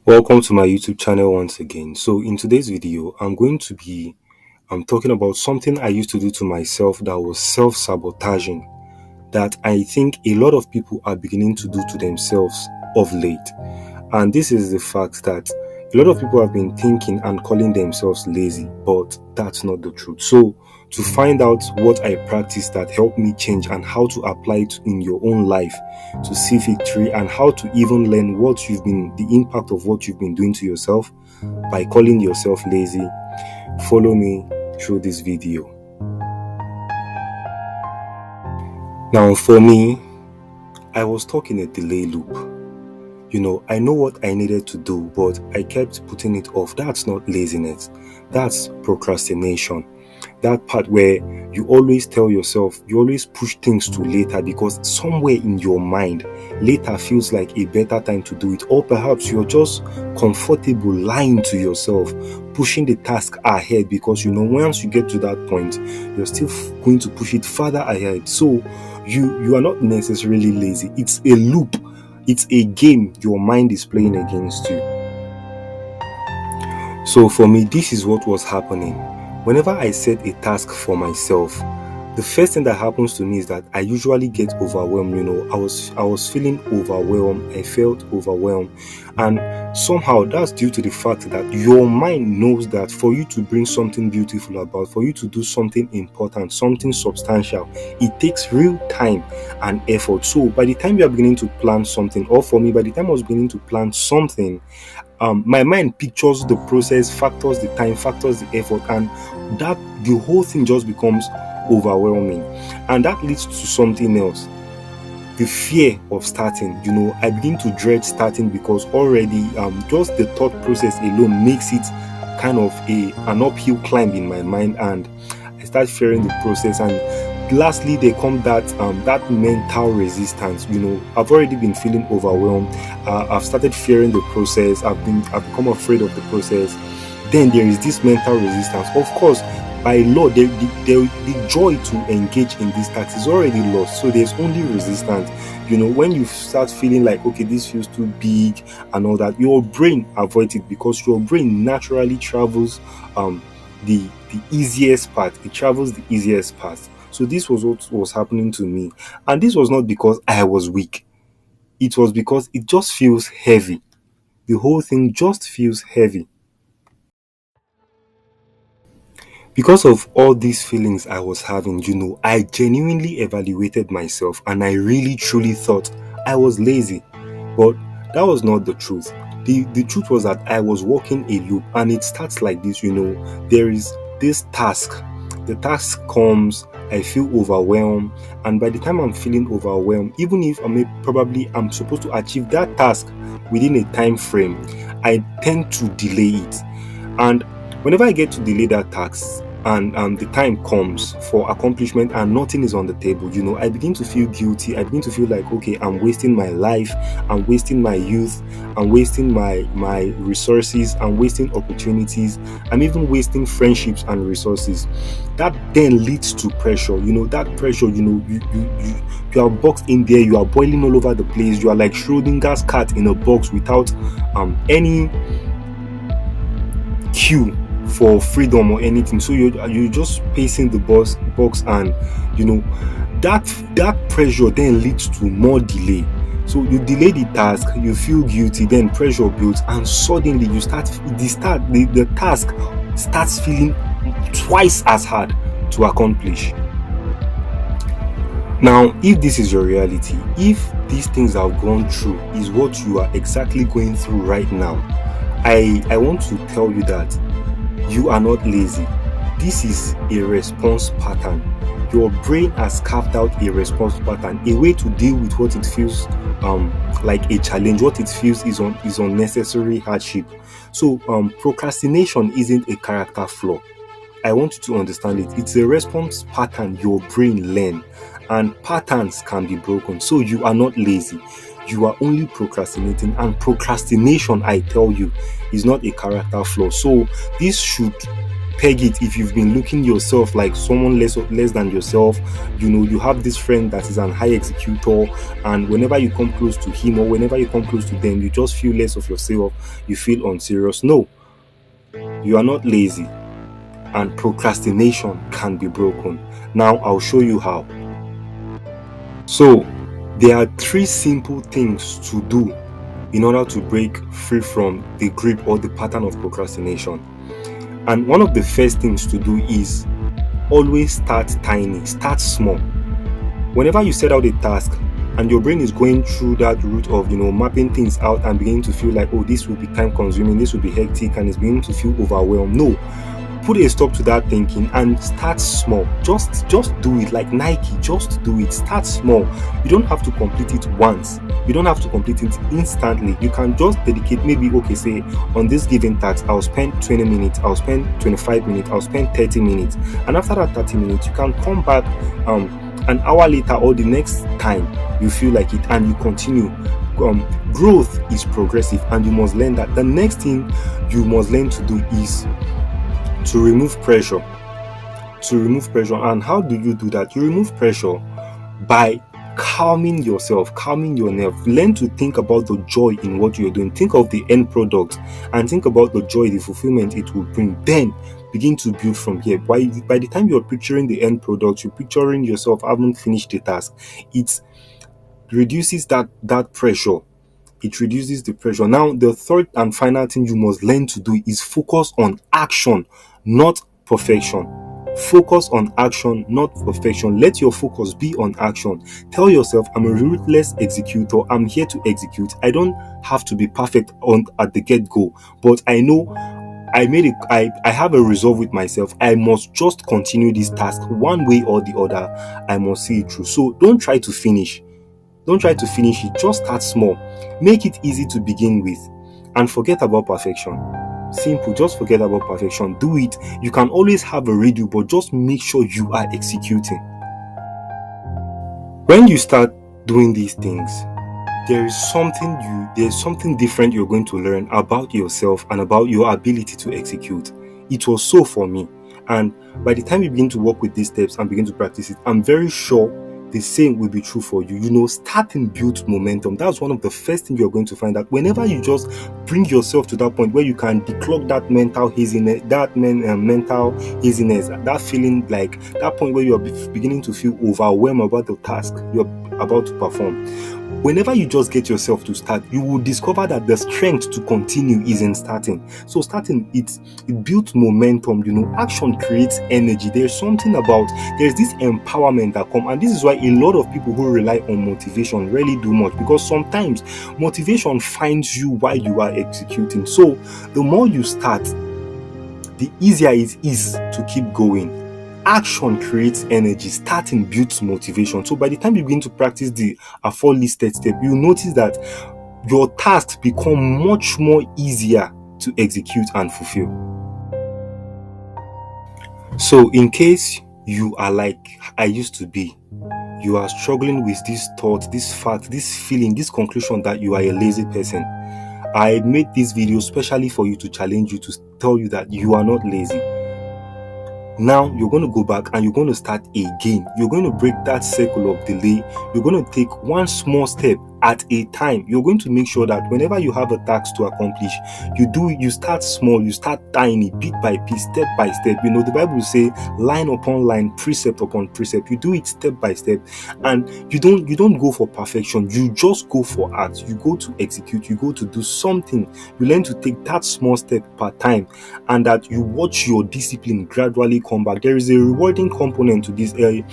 Welcome to my YouTube channel once again. So in today's video, I'm going to be talking about something I used to do to myself that was self-sabotaging, that I think a lot of people are beginning to do to themselves of late. And this is the fact that a lot of people have been thinking and calling themselves lazy, but that's not the truth. So to find out what I practice that helped me change and how to apply it in your own life to see victory, and how to even learn the impact of what you've been doing to yourself by calling yourself lazy, follow me through this video. Now, for me, I was stuck in a delay loop. I know what I needed to do, but I kept putting it off. That's not laziness. That's procrastination. That part where you always tell yourself, you always push things to later because somewhere in your mind, later feels like a better time to do it. Or perhaps you're just comfortable lying to yourself, pushing the task ahead because once you get to that point, you're still going to push it further ahead. So you are not necessarily lazy. It's a loop. It's a game your mind is playing against you. So for me, this is what was happening. Whenever I set a task for myself, the first thing that happens to me is that I usually get overwhelmed. I was feeling overwhelmed. I felt overwhelmed. And somehow that's due to the fact that your mind knows that for you to bring something beautiful about, for you to do something important, something substantial, it takes real time and effort. So by the time you are beginning to plan something, or for me, by the time I was beginning to plan something, my mind pictures the process, factors the time, factors the effort, and that the whole thing just becomes overwhelming. And that leads to something else, the fear of starting. I begin to dread starting because already just the thought process alone makes it kind of an uphill climb in my mind, and I start fearing the process. And lastly, there come that mental resistance. I've already been feeling overwhelmed. I've started fearing the process. I've become afraid of the process. Then there is this mental resistance. Of course, by law, the joy to engage in this task is already lost. So there's only resistance. When you start feeling like, okay, this feels too big and all that, your brain avoids it because your brain naturally travels the easiest part. It travels the easiest path. So this was what was happening to me. And this was not because I was weak. It was because it just feels heavy. The whole thing just feels heavy. Because of all these feelings I was having, I genuinely evaluated myself and I really truly thought I was lazy. But that was not the truth. The truth was that I was walking a loop, and it starts like this. There is this task. The task comes, I feel overwhelmed, and by the time I'm feeling overwhelmed, even if I'm supposed to achieve that task within a time frame, I tend to delay it. And whenever I get to delay that task, and the time comes for accomplishment and nothing is on the table, I begin to feel guilty. I begin to feel like, okay, I'm wasting my life, I'm wasting my youth, I'm wasting my resources, I'm wasting opportunities, I'm even wasting friendships and resources. That then leads to pressure. That pressure, you are boxed in there, you are boiling all over the place, you are like Schrodinger's cat in a box without any cue for freedom or anything. So you're just pacing the box, and that pressure then leads to more delay. So you delay the task, you feel guilty, then pressure builds, and suddenly the task starts feeling twice as hard to accomplish. Now, if this is your reality, if these things I've gone through is what you are exactly going through right now, I want to tell you that you are not lazy. This is a response pattern. Your brain has carved out a response pattern, a way to deal with what it feels like a challenge, what it feels is unnecessary hardship. So procrastination isn't a character flaw. I want you to understand it. It's a response pattern your brain learns, and patterns can be broken. So you are not lazy. You are only procrastinating, and procrastination, I tell you, is not a character flaw. So this should peg it. If you've been looking yourself like someone less than yourself, you have this friend that is an high executor, and whenever you come close to him or whenever you come close to them, you just feel less of yourself, you feel unserious. No, you are not lazy, and procrastination can be broken. Now I'll show you how. So there are 3 simple things to do in order to break free from the grip or the pattern of procrastination. And one of the first things to do is always start tiny, start small. Whenever you set out a task and your brain is going through that route of mapping things out and beginning to feel like, oh, this will be time consuming, this will be hectic, and it's beginning to feel overwhelmed. No, put a stop to that thinking and start small. Just do it like Nike. Just do it. Start small. You don't have to complete it once. You don't have to complete it instantly. You can just dedicate maybe, okay, say on this given task, I'll spend 20 minutes, I'll spend 25 minutes, I'll spend 30 minutes. And after that 30 minutes, you can come back an hour later or the next time you feel like it, and you continue. Growth is progressive, and you must learn that. The next thing you must learn to do is to remove pressure. And how do you do that? You remove pressure by calming yourself, calming your nerve. Learn to think about the joy in what you're doing. Think of the end product and think about the joy, the fulfillment it will bring. Then begin to build from here. By the time you're picturing the end product, you're picturing yourself having finished the task. It reduces that pressure. It reduces the pressure. Now, the third and final thing you must learn to do is focus on action, not perfection. Focus on action, not perfection. Let your focus be on action. Tell yourself, I'm a ruthless executor. I'm here to execute. I don't have to be perfect at the get-go, but I know I have a resolve with myself. I must just continue this task one way or the other. I must see it through. So don't try to finish. Don't try to finish it. Just start small. Make it easy to begin with. And forget about perfection. Simple. Just forget about perfection. Do it. You can always have a redo, but just make sure you are executing. When you start doing these things, there's something different you're going to learn about yourself and about your ability to execute. It was so for me. And by the time you begin to work with these steps and begin to practice it, I'm very sure the same will be true for you. Starting builds momentum. That's one of the first things you're going to find out. Whenever you just bring yourself to that point where you can declog that mental haziness, that feeling like that point where you're beginning to feel overwhelmed about the task you're about to perform. Whenever you just get yourself to start, you will discover that the strength to continue is in starting. So starting, it builds momentum. Action creates energy. There's this empowerment that comes, and this is why a lot of people who rely on motivation rarely do much, because sometimes motivation finds you while you are executing. So the more you start, the easier it is to keep going. Action creates energy. Starting builds motivation. So by the time you begin to practice the 4 listed steps, you notice that your tasks become much more easier to execute and fulfill. So in case you are like I used to be, you are struggling with this thought, this fact, this feeling, this conclusion that you are a lazy person, I made this video specially for you to challenge you, to tell you that you are not lazy. Now you're going to go back and you're going to start again. You're going to break that circle of delay. You're going to take one small step at a time. You're going to make sure that whenever you have a task to accomplish, you start small, you start tiny, bit by bit, step by step. The Bible will say line upon line, precept upon precept. You do it step by step, and you don't go for perfection. You just go for art. You go to execute. You go to do something. You learn to take that small step per time, and that you watch your discipline gradually come back. There is a rewarding component to this, a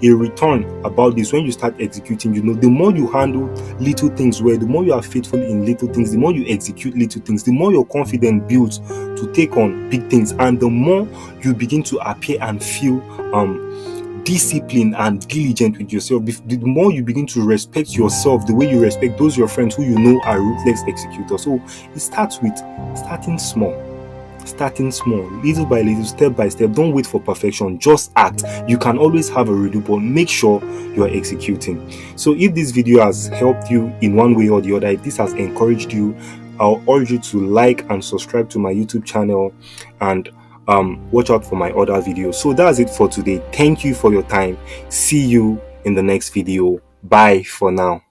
return about this. When you start executing, the more you handle little things well, the more you are faithful in little things, the more you execute little things, the more your confidence builds to take on big things, and the more you begin to appear and feel disciplined and diligent with yourself. The more you begin to respect yourself the way you respect those your friends who are ruthless executors. So it starts with starting small, little by little, step by step. Don't wait for perfection, just act. You can always have a redo, but make sure you are executing. So if this video has helped you in one way or the other, if this has encouraged you, I'll urge you to like and subscribe to my YouTube channel, and watch out for my other videos. So that's it for today. Thank you for your time. See you in the next video. Bye for now.